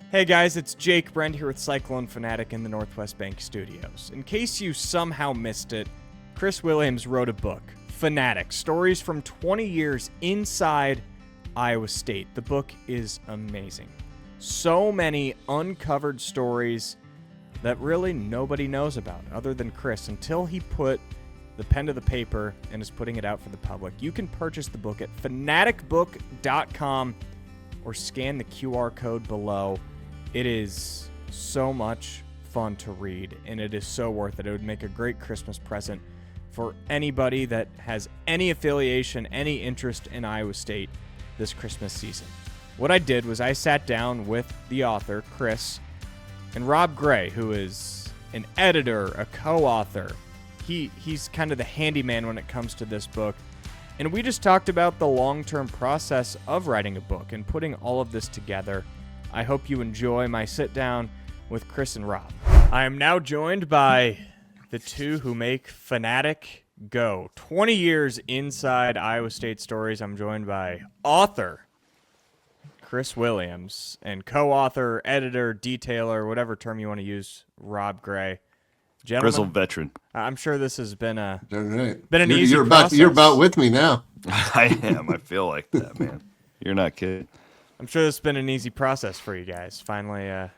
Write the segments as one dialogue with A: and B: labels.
A: Hey guys, it's Jake Brend here with Cyclone Fanatic in the Northwest Bank Studios. In case you somehow missed it, Chris Williams wrote a book, Fanatic, Stories from 20 Years Inside Iowa State. The book is amazing. So many uncovered stories that really nobody knows about other than Chris until he put the pen to the paper and is putting it out for the public. You can purchase the book at fanaticbook.com or scan the QR code below. It is so much fun to read, and it is so worth it. It would make a great Christmas present for anybody that has any affiliation, any interest in Iowa State this Christmas season. What I did was I sat down with the author, Chris, and Rob Gray, who is an editor, a co-author. He's kind of the handyman when it comes to this book. And we just talked about the long-term process of writing a book and putting all of this together. I hope you enjoy my sit-down with Chris and Rob. I am now joined by the two who make Fanatic go. 20 years inside Iowa State stories. I'm joined by author Chris Williams and co-author, editor, detailer, whatever term you want to use, Rob Gray. Gentlemen,
B: grizzled veteran.
A: I'm sure this has been an
C: You're
A: easy process.
C: You're about with me now.
B: I am. I feel like that, man. You're not kidding.
A: I'm sure this has been an easy process for you guys, finally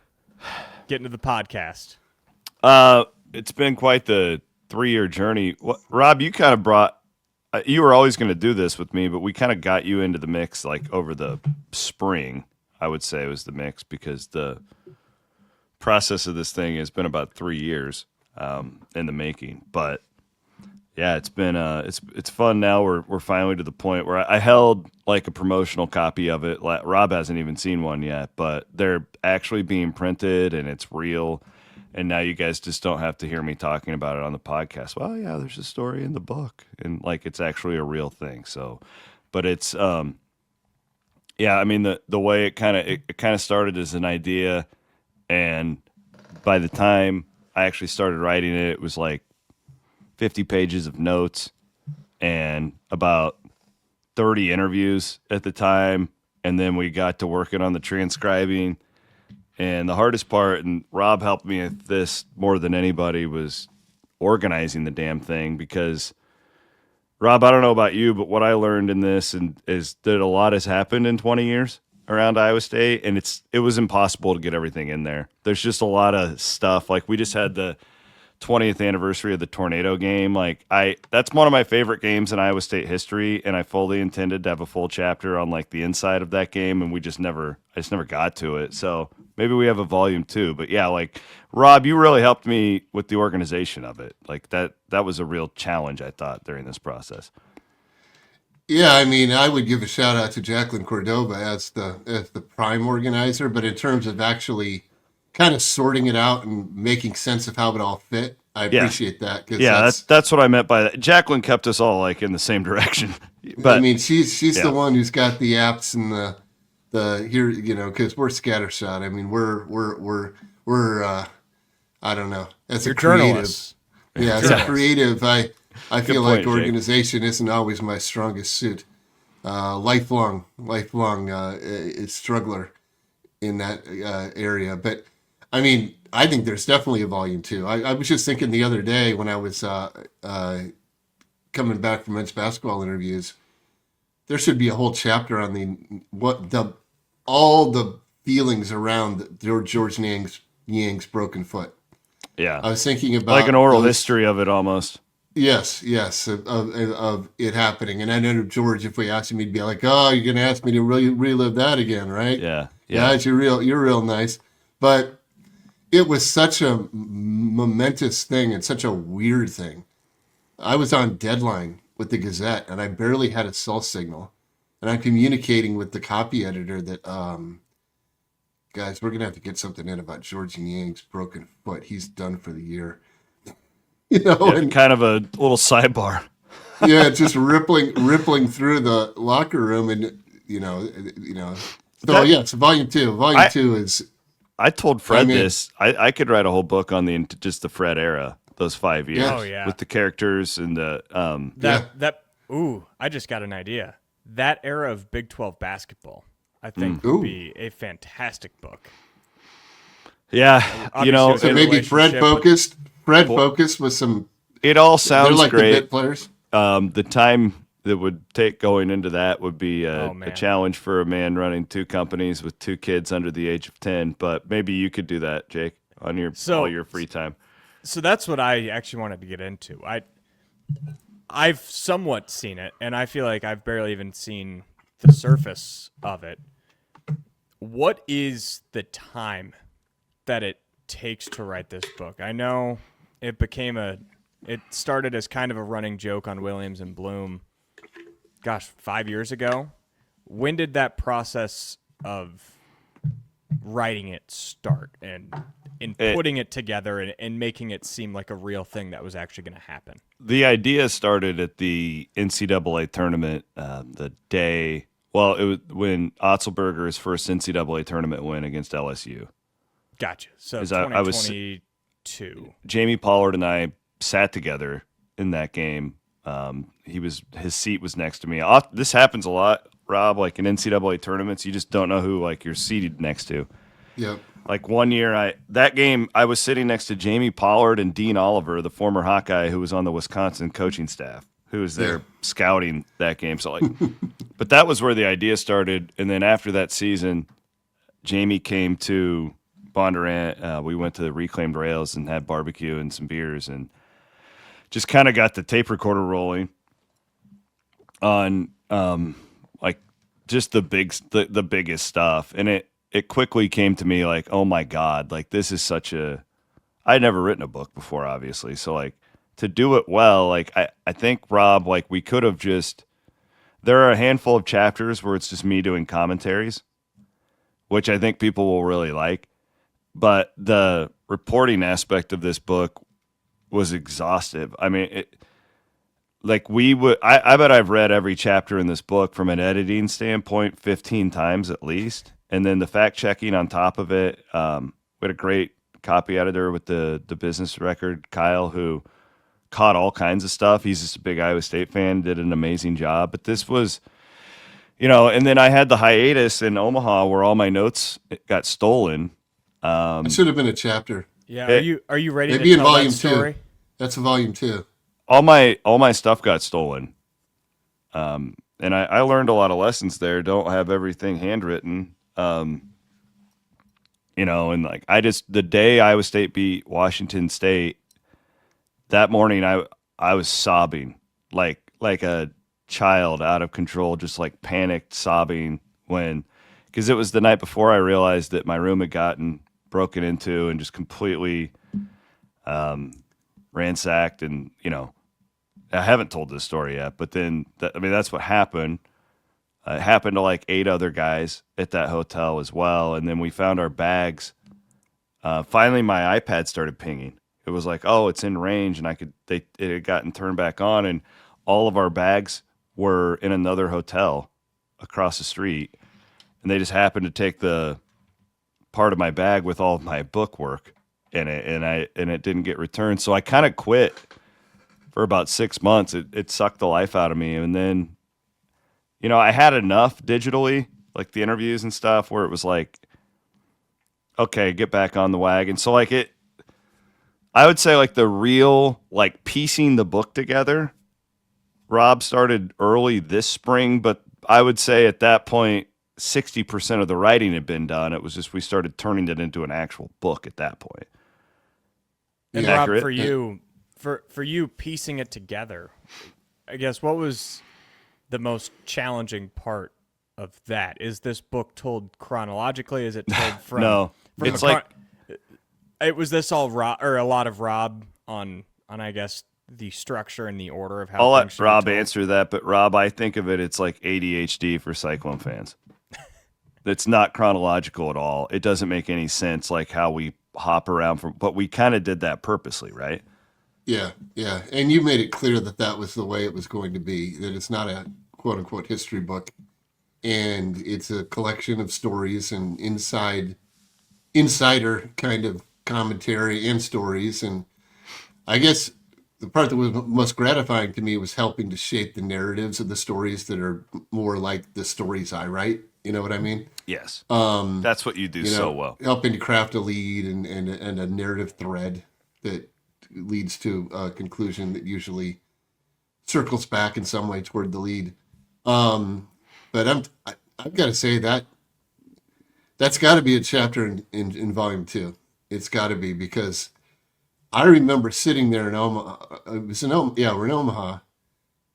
A: getting to the podcast.
B: It's been quite the 3-year journey. Rob, you kind of brought, you were always going to do this with me, but we kind of got you into the mix like over the spring, I would say was the mix, because the process of this thing has been about 3 years in the making. But yeah, it's been it's fun now. We're finally to the point where I held like a promotional copy of it. Rob hasn't even seen one yet, but they're actually being printed and it's real. And now you guys just don't have to hear me talking about it on the podcast. Well, yeah, there's a story in the book, and like it's actually a real thing. So, but it's yeah, I mean the way it kind of started as an idea, and by the time I actually started writing it, it was like 50 pages of notes and about 30 interviews at the time. And then we got to working on the transcribing. And the hardest part, and Rob helped me with this more than anybody, was organizing the damn thing. Because, Rob, I don't know about you, but what I learned in this is that a lot has happened in 20 years around Iowa State. And it was impossible to get everything in there. There's just a lot of stuff. Like we just had the 20th anniversary of the tornado game. Like that's one of my favorite games in Iowa State history, and I fully intended to have a full chapter on like the inside of that game, and I just never got to it. So maybe we have a volume 2. But yeah, like Rob, you really helped me with the organization of it. Like that was a real challenge, I thought, during this process.
C: Yeah, I mean, I would give a shout out to Jacqueline Cordova as the prime organizer, but in terms of actually kind of sorting it out and making sense of how it all fit, I appreciate that.
B: Yeah, that's what I meant by that. Jacqueline kept us all like in the same direction. But
C: I mean, she's the one who's got the apps and the here, because we're scattershot. I mean, we're I don't know. As a creative,
A: journalists.
C: Yeah, as a creative, I feel like
B: point,
C: organization isn't always my strongest suit. Lifelong struggler in that area, but. I mean, I think there's definitely a volume 2. I was just thinking the other day when I was coming back from men's basketball interviews, there should be a whole chapter on all the feelings around George Niang's broken foot.
B: Yeah,
C: I was thinking about
B: like an oral history of it almost.
C: Yes, of it happening. And I know George, if we asked him, he'd be like, "Oh, you're gonna ask me to relive that again, right?"
B: Yeah.
C: You're real nice, but. It was such a momentous thing and such a weird thing. I was on deadline with the Gazette, and I barely had a cell signal. And I'm communicating with the copy editor that, guys, we're going to have to get something in about George Niang's broken foot. He's done for the year.
B: And kind of a little sidebar.
C: Yeah, just rippling through the locker room, and So it's volume 2. Volume 2 is.
B: I told Fred this. I could write a whole book on just the Fred era, those 5 years, with the characters and the
A: Ooh, I just got an idea. That era of Big 12 basketball, I think, would be a fantastic book.
B: Yeah,
A: Obviously,
C: So
A: a
C: maybe Fred
A: relationship
C: focused. Fred focused with some.
B: it all
C: They're
B: sounds
C: like the
B: great.
C: bit players.
B: The time that would take going into that would be
A: Oh,
B: a
A: man.
B: challenge for a man running 2 companies with 2 kids under the age of 10. But maybe you could do that, Jake, on all your free time.
A: So that's what I actually wanted to get into. I've somewhat seen it, and I feel like I've barely even seen the surface of it. What is the time that it takes to write this book? I know it started as kind of a running joke on Williams and Bloom, 5 years ago. When did that process of writing it start and putting it together and making it seem like a real thing that was actually going to happen?
B: The idea started at the NCAA tournament the day. Well, it was when Otzelberger's first NCAA tournament win against LSU.
A: Gotcha. So
B: I was
A: 2022.
B: Jamie Pollard and I sat together in that game. His seat was next to me. This happens a lot, Rob. Like in NCAA tournaments, you just don't know who like you're seated next to.
C: Yep.
B: Like one year, I was sitting next to Jamie Pollard and Dean Oliver, the former Hawkeye who was on the Wisconsin coaching staff, who was there scouting that game. So like, but that was where the idea started. And then after that season, Jamie came to Bondurant. We went to the Reclaimed Rails and had barbecue and some beers and just kind of got the tape recorder rolling on like just the biggest stuff. And it quickly came to me like, oh my God, like this is I'd never written a book before, obviously. So like to do it well, like I think, Rob, like we could have there are a handful of chapters where it's just me doing commentaries, which I think people will really like. But the reporting aspect of this book was exhaustive. I mean, I bet I've read every chapter in this book from an editing standpoint 15 times at least. And then the fact checking on top of it. We had a great copy editor with the business record, Kyle, who caught all kinds of stuff. He's just a big Iowa State fan, did an amazing job. But this was, and then I had the hiatus in Omaha where all my notes got stolen.
C: It should have been a chapter.
A: Yeah. Are you ready
C: Maybe
A: to
C: in
A: tell
C: volume
A: that story?
C: 2. That's a volume 2.
B: All my stuff got stolen. And I learned a lot of lessons there. Don't have everything handwritten. And like the day Iowa State beat Washington State, that morning I was sobbing like a child out of control, just like panicked sobbing because it was the night before I realized that my room had gotten broken into and just completely ransacked. And, I haven't told this story yet, but then that's what happened. It happened to like 8 other guys at that hotel as well. And then we found our bags. Finally, my iPad started pinging. It was like, oh, it's in range, and it had gotten turned back on, and all of our bags were in another hotel across the street, and they just happened to take the part of my bag with all of my book work in it, and it didn't get returned. So I kind of quit for about 6 months. It sucked the life out of me, and then, I had enough digitally, like the interviews and stuff, where it was like, okay, get back on the wagon. So like I would say like the real like piecing the book together, Rob, started early this spring, but I would say at that point 60% of the writing had been done. It was just we started turning it into an actual book at that point.
A: And
C: Yeah.
A: Rob, for you piecing it together, I guess what was the most challenging part of that? Is this book told chronologically? Is it told from
B: No,
A: from
B: it's
A: was this all Rob or a lot of Rob on I guess the structure and the order of how
B: I'll
A: things
B: let
A: should be
B: Rob
A: told?
B: answer that, but Rob, I think of it's like ADHD for Cyclone fans. It's not chronological at all. It doesn't make any sense like how we hop around but we kind of did that purposely, right?
C: Yeah, yeah. And you made it clear that was the way it was going to be, that it's not a quote-unquote history book, and it's a collection of stories and insider kind of commentary and stories. And I guess the part that was most gratifying to me was helping to shape the narratives of the stories that are more like the stories I write. You know what I mean?
B: Yes. That's what you do so well.
C: Helping to craft a lead and a narrative thread that leads to a conclusion that usually circles back in some way toward the lead. But I've got to say that's got to be a chapter in volume 2. It's got to be, because I remember sitting there in Omaha. It was in Omaha. Yeah, we're in Omaha.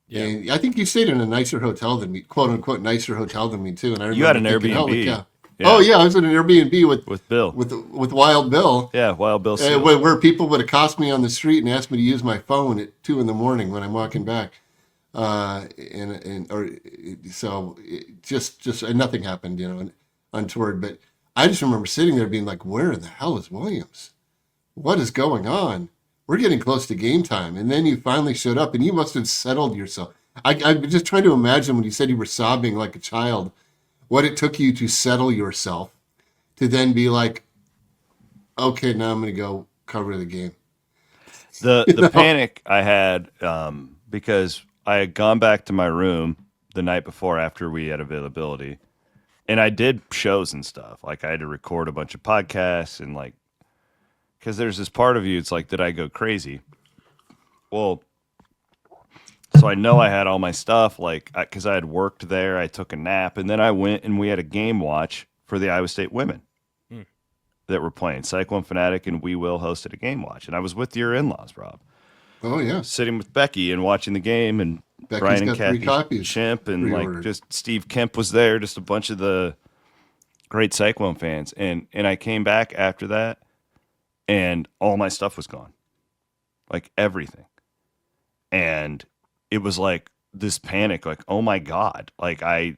C: Yeah. And I think you stayed in a nicer hotel than me, quote unquote, nicer hotel than me too. And I remember
B: you had an
C: thinking,
B: Airbnb.
C: Yeah. Oh yeah, I was in an Airbnb
B: with Bill,
C: with Wild Bill.
B: Yeah, Wild Bill.
C: Where people would accost me on the street and ask me to use my phone at 2 a.m. when I'm walking back, just nothing happened, untoward. But I just remember sitting there being like, where the hell is Williams? What is going on? We're getting close to game time. And then you finally showed up, and you must have settled yourself. I'm just trying to imagine when you said you were sobbing like a child, what it took you to settle yourself to then be like, okay, now I'm going to go cover the game.
B: The panic I had, because I had gone back to my room the night before after we had availability, and I did shows and stuff. Like, I had to record a bunch of podcasts, and like, because there's this part of you, it's like, did I go crazy? Well, so I know I had all my stuff, like, because I had worked there, I took a nap, and then I went and we had a game watch for the Iowa State women that were playing. Cyclone Fanatic and We Will hosted a game watch, and I was with your in-laws, Rob.
C: Oh yeah,
B: sitting with Becky and watching the game, and
C: Becky's
B: Brian and
C: got 3
B: Kathy
C: copies
B: Shimp, and
C: pre-ordered.
B: like just Steve Kemp was there, just a bunch of the great Cyclone fans, and I came back after that, and all my stuff was gone, like everything, and it was like this panic, like, oh my God, like I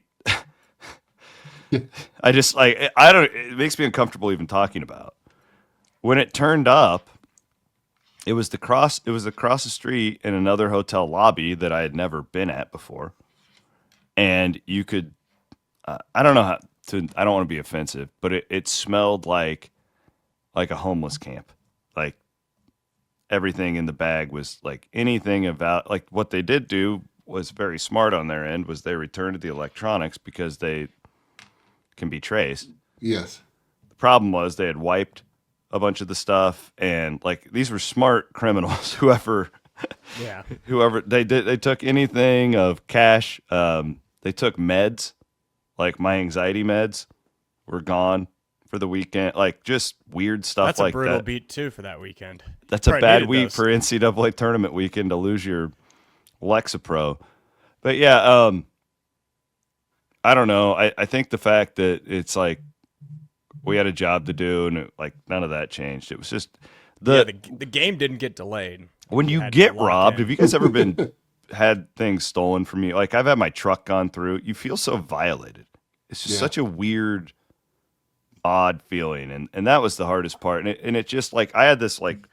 B: just like, I don't, it makes me uncomfortable even talking about. When it turned up, it was across the street in another hotel lobby that I had never been at before. And you could, I don't know how to, I don't want to be offensive, but it smelled like a homeless camp. Like, everything in the bag was like anything about, like, what they did do was very smart on their end, was they returned the electronics because they can be traced.
C: Yes.
B: The problem was they had wiped a bunch of the stuff, and like, these were smart criminals, whoever they took anything of cash. They took meds, like my anxiety meds were gone for the weekend, like just weird stuff.
A: That's
B: like
A: a brutal
B: that.
A: beat too for that weekend.
B: That's a bad week for NCAA tournament weekend to lose your Lexapro. But yeah, I don't know. I think the fact that it's like we had a job to do, and like none of that changed. It was just the
A: game didn't get delayed.
B: When you get robbed, have you guys ever had things stolen from you? Like, I've had my truck gone through. You feel so violated. It's just such a weird, odd feeling, and that was the hardest part. And it just, like, I had this like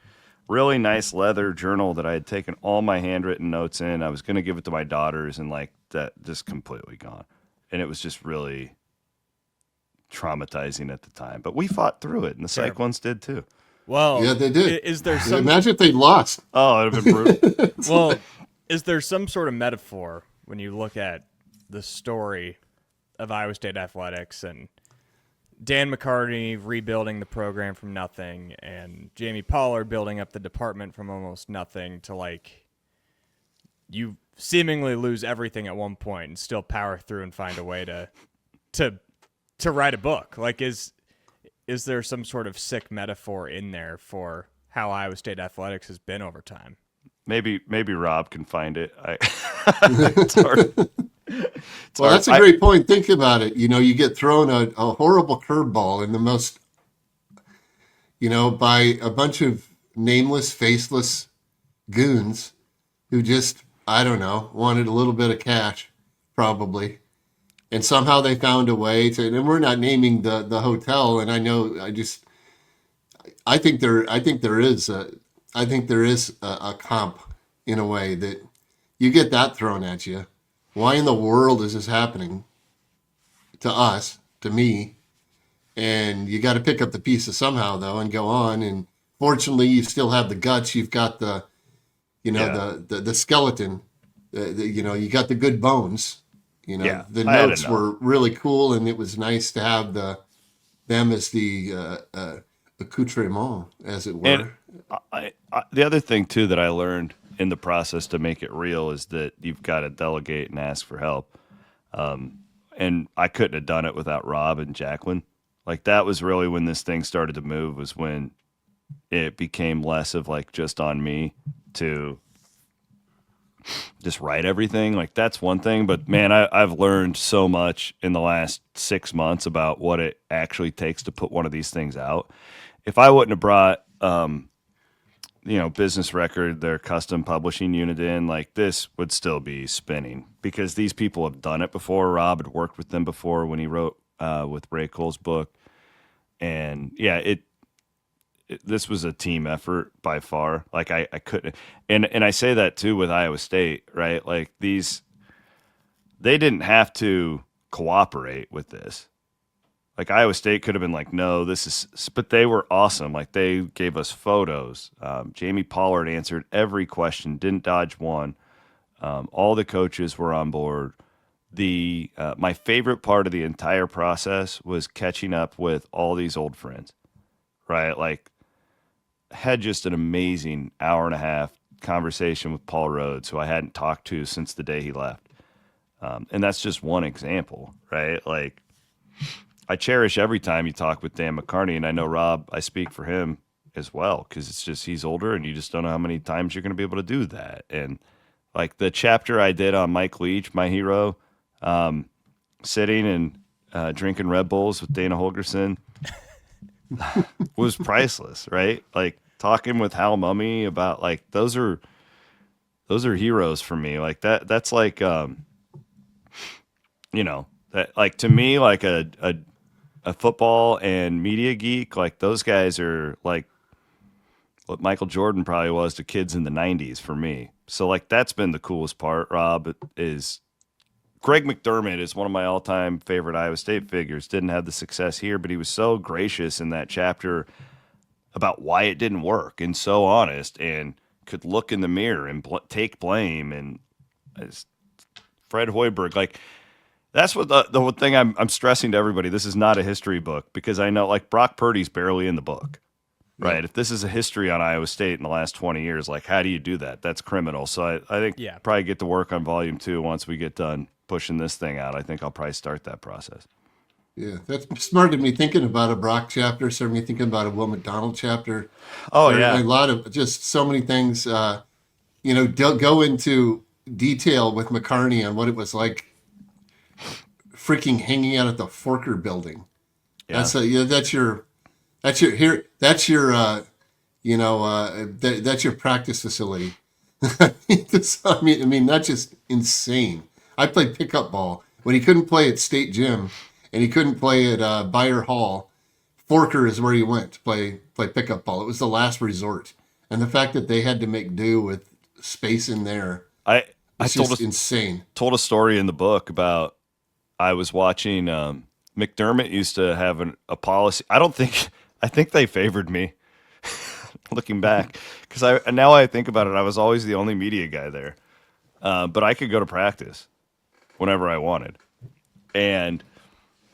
B: really nice leather journal that I had taken all my handwritten notes in. I was going to give it to my daughters, and like that just completely gone. And it was just really traumatizing at the time. But we fought through it, and the Cyclones did too.
A: Well,
C: yeah, they did.
A: Is there some?
C: Imagine if they lost.
B: Oh, it'd have been brutal.
A: Well, is there some sort of metaphor when you look at the story of Iowa State athletics and Dan McCartney rebuilding the program from nothing, and Jamie Pollard building up the department from almost nothing to, like, you seemingly lose everything at one point and still power through and find a way to write a book? Like, is there some sort of sick metaphor in there for how Iowa State athletics has been over time?
B: Maybe Rob can find it. It's hard.
C: Well, that's a great point. Think about it. You get thrown a horrible curveball in the most, by a bunch of nameless, faceless goons who just, I don't know, wanted a little bit of cash, probably. And somehow they found a way to, and we're not naming the hotel. And I think there is a comp in a way that you get that thrown at you. Why in the world is this happening to us, to me? And you got to pick up the pieces somehow, though, and go on. And fortunately, you still have the guts. You've got the skeleton. You got the good bones You know,
B: Yeah,
C: the
B: I had
C: notes
B: enough.
C: were really cool, and it was nice to have them as the accoutrement, as it
B: And
C: were.
B: the other thing too that I learned in the process to make it real is that you've got to delegate and ask for help. And I couldn't have done it without Rob and Jacqueline. Like that was really when this thing started to move, was when it became less of like just on me to just write everything. Like that's one thing, but man, I've learned so much in the last 6 months about what it actually takes to put one of these things out. If I wouldn't have brought, Business Record, their custom publishing unit in, like this would still be spinning because these people have done it before. Rob had worked with them before when he wrote with Ray Cole's book. And yeah, this was a team effort by far. Like I couldn't, and I say that too with Iowa State, right? Like they didn't have to cooperate with this. Like Iowa State could have been like, no, but they were awesome. Like they gave us photos. Jamie Pollard answered every question, didn't dodge one. All the coaches were on board. My favorite part of the entire process was catching up with all these old friends, right? Like had just an amazing hour and a half conversation with Paul Rhodes, who I hadn't talked to since the day he left. And that's just one example, right? Like I cherish every time you talk with Dan McCarney, and I know Rob, I speak for him as well, because it's just he's older and you just don't know how many times you're going to be able to do that. And like the chapter I did on Mike Leach, my hero, sitting and drinking Red Bulls with Dana Holgerson was priceless, right? Like talking with Hal Mummy about like those are heroes for me. Like that's like that like to me like a football and media geek, like those guys are like what Michael Jordan probably was to kids in the 90s for me. So like that's been the coolest part, Rob, is Greg McDermott is one of my all-time favorite Iowa State figures. Didn't have the success here, but he was so gracious in that chapter about why it didn't work and so honest and could look in the mirror and take blame. And Fred Hoiberg, like that's what the one thing I'm stressing to everybody. This is not a history book because I know like Brock Purdy's barely in the book, right?
C: Yep.
B: If this is a history on Iowa State in the last 20 years, like how do you do that? That's criminal. So I think probably get to work on volume 2 once we get done pushing this thing out. I think I'll probably start that process.
C: Yeah, that's started me thinking about a Brock chapter, started me thinking about a Will McDonald chapter.
B: Oh,
C: A
B: yeah.
C: lot of just so many things, go into detail with McCarney on what it was like freaking hanging out at the Forker building.
B: Yeah.
C: That's your practice facility. I mean, that's just insane. I played pickup ball when he couldn't play at State Gym and he couldn't play at Bayer Hall. Forker is where he went to play pickup ball. It was the last resort, and the fact that they had to make do with space in there, it's just insane.
B: Told a story in the book about I was watching McDermott used to have a policy. I think they favored me looking back because now I think about it, I was always the only media guy there, but I could go to practice whenever I wanted, and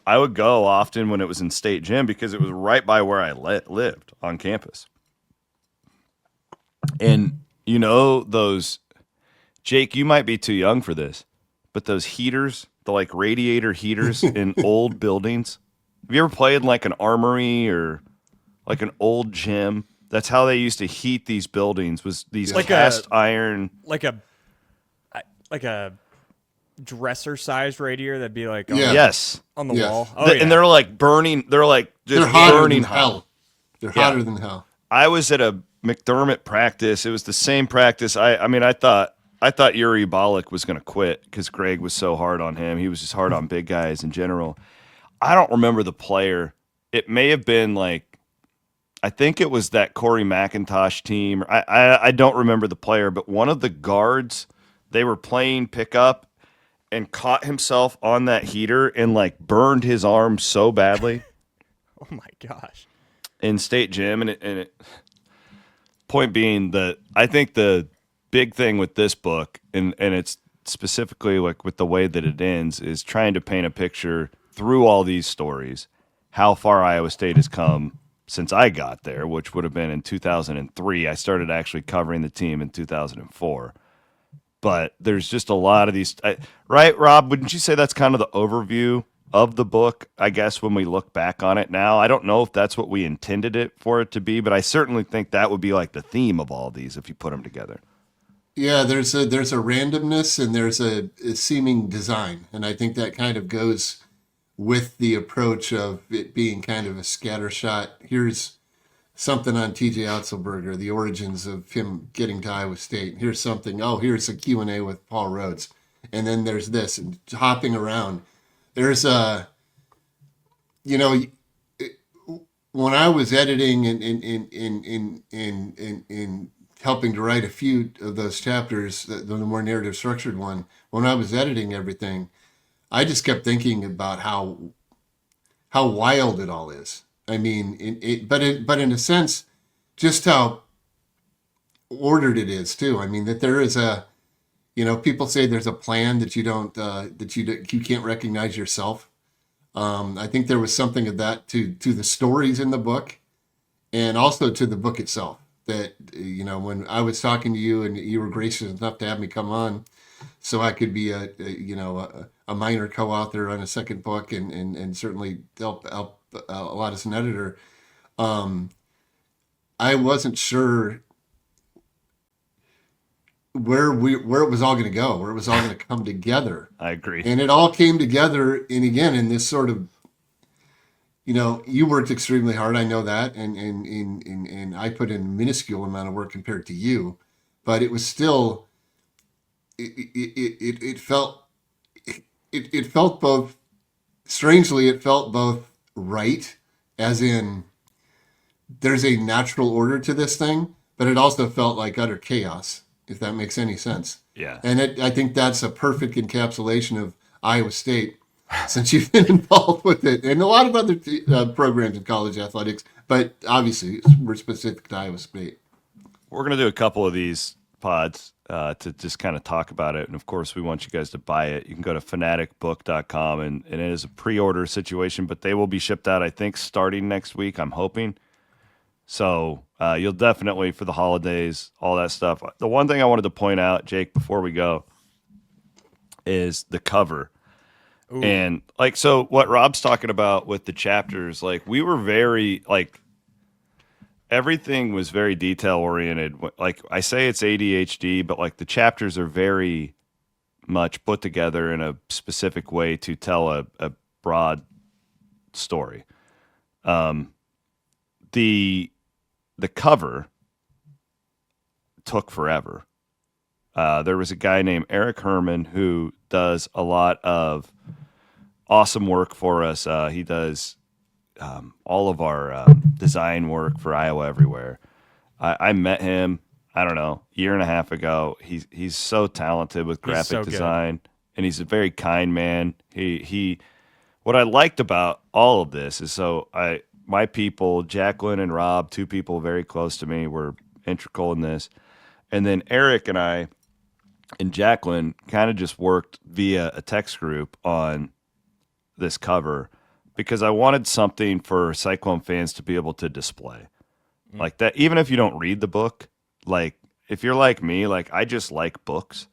B: I would go often when it was in State Gym because it was right by where I lived on campus. And those, Jake, you might be too young for this, but those heaters, the like radiator heaters in old buildings. Have you ever played in like an armory or like an old gym? That's how they used to heat these buildings, was these
A: Like
B: cast iron.
A: Like a dresser-sized radiator that'd be like
B: Yes.
A: on the
C: Yes.
A: wall.
B: And they're like burning. They're like just
C: They're hotter
B: burning
C: than
B: hot.
C: hell. They're hotter than hell.
B: I was at a McDermott practice. It was the same practice. I thought Yuri Balick was going to quit because Greg was so hard on him. He was just hard on big guys in general. I don't remember the player. It may have been like, I think it was that Corey McIntosh team. I don't remember the player, but one of the guards, they were playing pickup and caught himself on that heater and like burned his arm so badly.
A: Oh my gosh.
B: In State Gym, and point being that I think the big thing with this book, and it's specifically like with the way that it ends, is trying to paint a picture through all these stories, how far Iowa State has come since I got there, which would have been in 2003. I started actually covering the team in 2004. But there's just a lot of these, right, Rob? Wouldn't you say that's kind of the overview of the book, I guess, when we look back on it now? I don't know if that's what we intended it for it to be, but I certainly think that would be like the theme of all these if you put them together.
C: Yeah, there's a randomness and there's a seeming design, and I think that kind of goes with the approach of it being kind of a scattershot. Here's something on T.J. Otzelberger, the origins of him getting to Iowa State. Here's something. Oh, here's a Q&A with Paul Rhodes, and then there's this and hopping around. There's a, you know, when I was editing and in helping to write a few of those chapters, the more narrative structured one, when I was editing everything, I just kept thinking about how wild it all is. I mean, but in a sense, just how ordered it is too. I mean, that there is a, people say there's a plan that you don't, that you can't recognize yourself. I think there was something of that to the stories in the book, and also to the book itself. That when I was talking to you and you were gracious enough to have me come on, so I could be a minor co-author on a second book and certainly help a lot as an editor. I wasn't sure where it was all going to go, where it was all going to come together.
B: I agree.
C: And it all came together, and again, in this sort of, you worked extremely hard. I know that, and I put in a minuscule amount of work compared to you, but it was still, it felt both, strangely, it felt both right, as in there's a natural order to this thing, but it also felt like utter chaos, if that makes any sense.
B: Yeah.
C: And I think that's a perfect encapsulation of Iowa State, since you've been involved with it, and a lot of other programs in college athletics, but obviously we're specific to Iowa State.
B: We're going to do a couple of these pods to just kind of talk about it. And of course, we want you guys to buy it. You can go to fanaticbook.com, and it is a pre-order situation, but they will be shipped out, I think, starting next week, I'm hoping. So you'll definitely, for the holidays, all that stuff. The one thing I wanted to point out, Jake, before we go, is the cover. Ooh. And so what Rob's talking about with the chapters, we were very, everything was very detail oriented. I say it's ADHD, but the chapters are very much put together in a specific way to tell a broad story. The cover took forever. There was a guy named Eric Herman who does a lot of awesome work for us. He does all of our design work for Iowa Everywhere. I met him, I don't know, a year and a half ago. He's so talented with graphic design, and he's a very kind man. He what I liked about all of this is my people, Jacqueline and Rob, two people very close to me, were integral in this. And then Eric and I and Jacqueline kind of just worked via a text group on this cover because I wanted something for Cyclone fans to be able to display. Like that, even if you don't read the book, if you're like me, I just like books.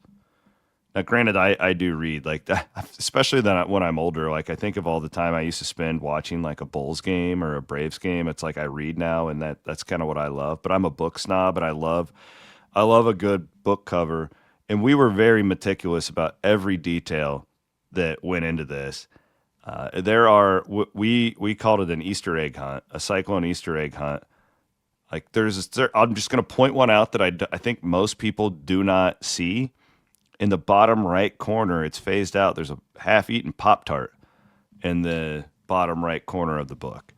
B: Now, granted, I do read that, especially when I'm older. I think of all the time I used to spend watching a Bulls game or a Braves game. It's I read now, and that's kind of what I love. But I'm a book snob, and I love a good book cover. And we were very meticulous about every detail that went into this. We called it an Easter egg hunt, a Cyclone Easter egg hunt. I'm just going to point one out that I think most people do not see. In the bottom right corner, it's phased out. There's a half-eaten Pop-Tart in the bottom right corner of the book.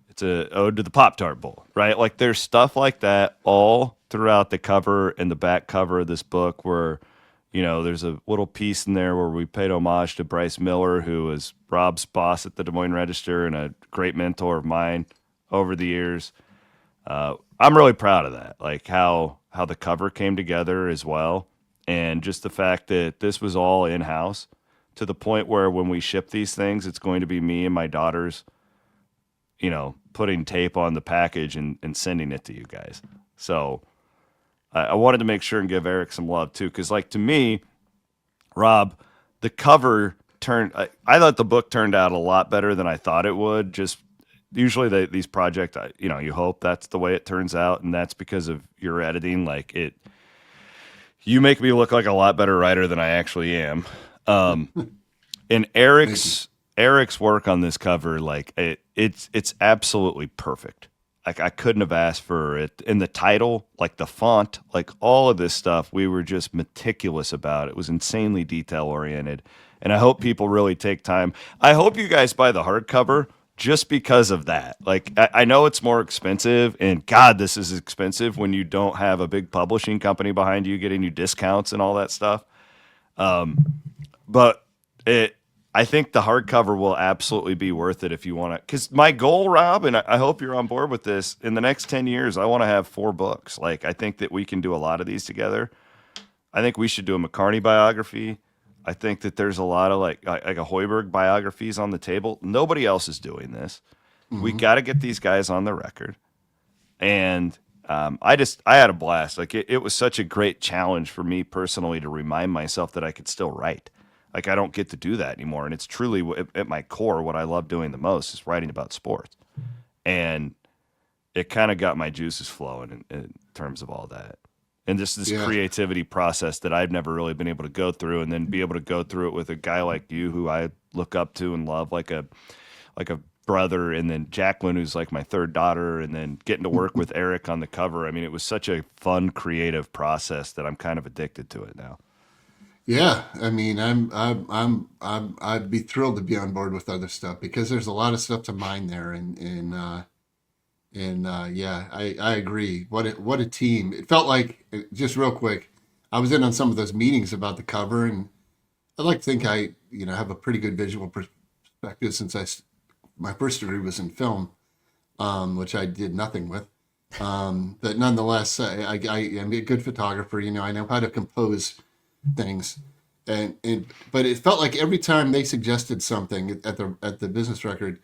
B: It's a ode to the Pop-Tart Bowl, right? There's stuff like that all throughout the cover and the back cover of this book where, there's a little piece in there where we paid homage to Bryce Miller, who was Rob's boss at the Des Moines Register and a great mentor of mine over the years. I'm really proud of that, how the cover came together as well. And just the fact that this was all in-house to the point where when we ship these things, it's going to be me and my daughters, putting tape on the package and sending it to you guys. So I wanted to make sure and give Eric some love too. Cause like to me, Rob, the cover I thought the book turned out a lot better than I thought it would. Just usually these projects, you hope that's the way it turns out. And that's because of your editing. Like you make me look like a lot better writer than I actually am. And Eric's work on this cover, like it's absolutely perfect. Like I couldn't have asked for it. In the title, like the font, like all of this stuff, we were just meticulous about. It was insanely detail oriented. And I hope people really take time. I hope you guys buy the hardcover just because of that. Like I know it's more expensive, and God, this is expensive when you don't have a big publishing company behind you getting you discounts and all that stuff. But I think the hardcover will absolutely be worth it if you want to. Because my goal, Rob, and I hope you're on board with this, in the next 10 years, I want to have 4 books. Like, I think that we can do a lot of these together. I think we should do a McCartney biography. I think that there's a lot of like a Hoiberg biographies on the table. Nobody else is doing this. Mm-hmm. We got to get these guys on the record. And I had a blast. Like it was such a great challenge for me personally to remind myself that I could still write. Like I don't get to do that anymore. And it's truly at my core, what I love doing the most is writing about sports. And it kind of got my juices flowing in terms of all that. And just this creativity process that I've never really been able to go through, and then be able to go through it with a guy like you who I look up to and love like a brother, and then Jacqueline, who's like my third daughter, and then getting to work with Eric on the cover. I mean, it was such a fun, creative process that I'm kind of addicted to it now.
C: Yeah, I mean, I'd be thrilled to be on board with other stuff because there's a lot of stuff to mine there, I agree. What a team! It felt like, just real quick, I was in on some of those meetings about the cover, and I like to think I have a pretty good visual perspective since my first degree was in film, which I did nothing with. But nonetheless, I am a good photographer. I know how to compose things, but it felt like every time they suggested something at the business record,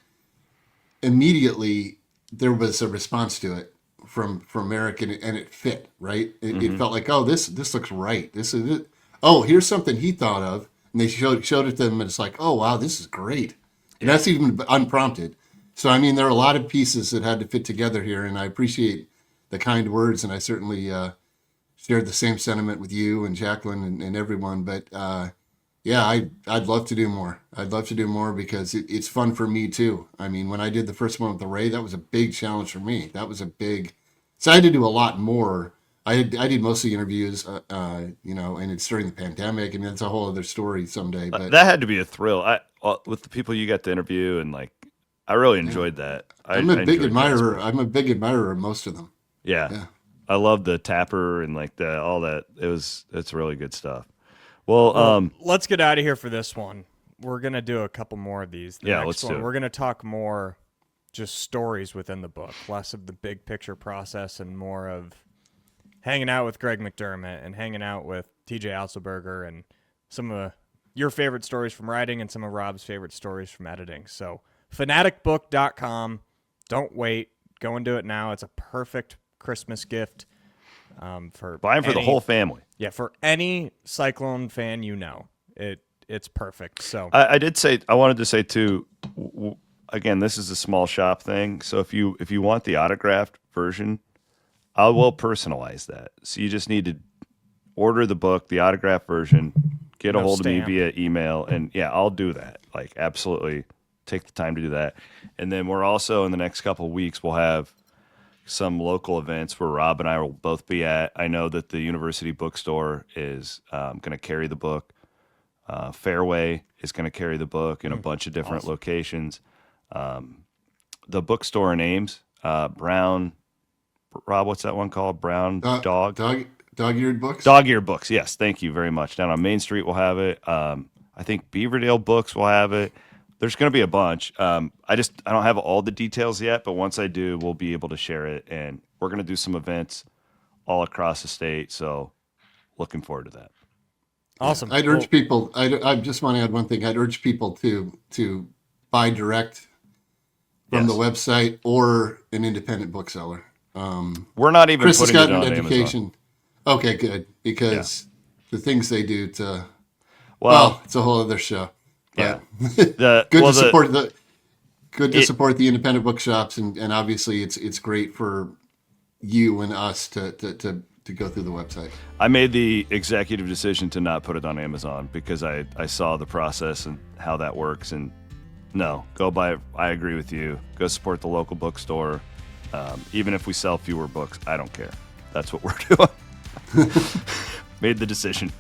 C: immediately there was a response to it from Eric, and it fit right. It felt like, oh, this looks right. This is it. Oh, here's something he thought of, and they showed it to them, and it's like, oh wow, this is great, and that's even unprompted. So I mean, there are a lot of pieces that had to fit together here, and I appreciate the kind words, and I certainly shared the same sentiment with you and Jacqueline and everyone. But I'd love to do more. I'd love to do more because it's fun for me too. I mean, when I did the first one with the Ray, that was a big challenge for me. So I had to do a lot more. I did mostly interviews, and it's during the pandemic, and that's a whole other story someday. But
B: that had to be a thrill. With the people you got to interview, and like, I really enjoyed that.
C: I'm a big admirer of most of them.
B: Yeah. I love the Tapper and like all that. It's really good stuff. Well,
A: let's get out of here for this one. We're going to do a couple more of these.
B: Let's do it.
A: We're going to talk more just stories within the book, less of the big picture process and more of hanging out with Greg McDermott and hanging out with TJ Otzelberger and some of your favorite stories from writing and some of Rob's favorite stories from editing. So fanaticbook.com. Don't wait. Go and do it now. It's a perfect Christmas gift.
B: Buy them for the whole family.
A: Yeah, for any Cyclone fan it's perfect. So
B: I wanted to say too, again, this is a small shop thing. So if you want the autographed version, I will personalize that. So you just need to order the book, the autographed version, get a hold of me via email, and I'll do that. Like, absolutely take the time to do that. And then we're also, in the next couple of weeks, we'll have some local events where Rob and I will both be at. I know that the University Bookstore is going to carry the book. Fairway is going to carry the book in a bunch of different locations. The bookstore in Ames, Brown, Rob, what's that one called? Brown Dog?
C: Dog-eared Books?
B: Dog-eared Books, yes. Thank you very much. Down on Main Street we'll have it. I think Beaverdale Books will have it. There's going to be a bunch. I don't have all the details yet, but once I do, we'll be able to share it. And we're going to do some events all across the state. So looking forward to that.
A: Awesome.
C: I'd urge people. I just want to add one thing. I'd urge people to buy direct from the website or an independent bookseller.
B: We're not even
C: Chris has
B: putting it
C: gotten
B: on
C: an education.
B: Amazon.
C: Okay, good, because the things they do to
B: Well,
C: it's a whole other show.
B: yeah.
C: But good to support the independent bookshops, and obviously it's great for you and us to go through the website.
B: I made the executive decision to not put it on Amazon because I saw the process and how that works. And no, go buy it. I agree with you. Go support the local bookstore. Even if we sell fewer books, I don't care. That's what we're doing. Made the decision.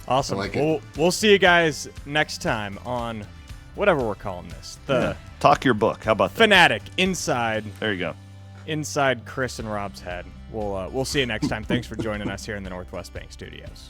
A: Awesome.
C: I like it.
A: We'll see you guys next time on whatever we're calling this. The
B: Talk your book. How about that?
A: Fanatic inside
B: There you go.
A: Chris and Rob's head. We'll see you next time. Thanks for joining us here in the Northwest Bank Studios.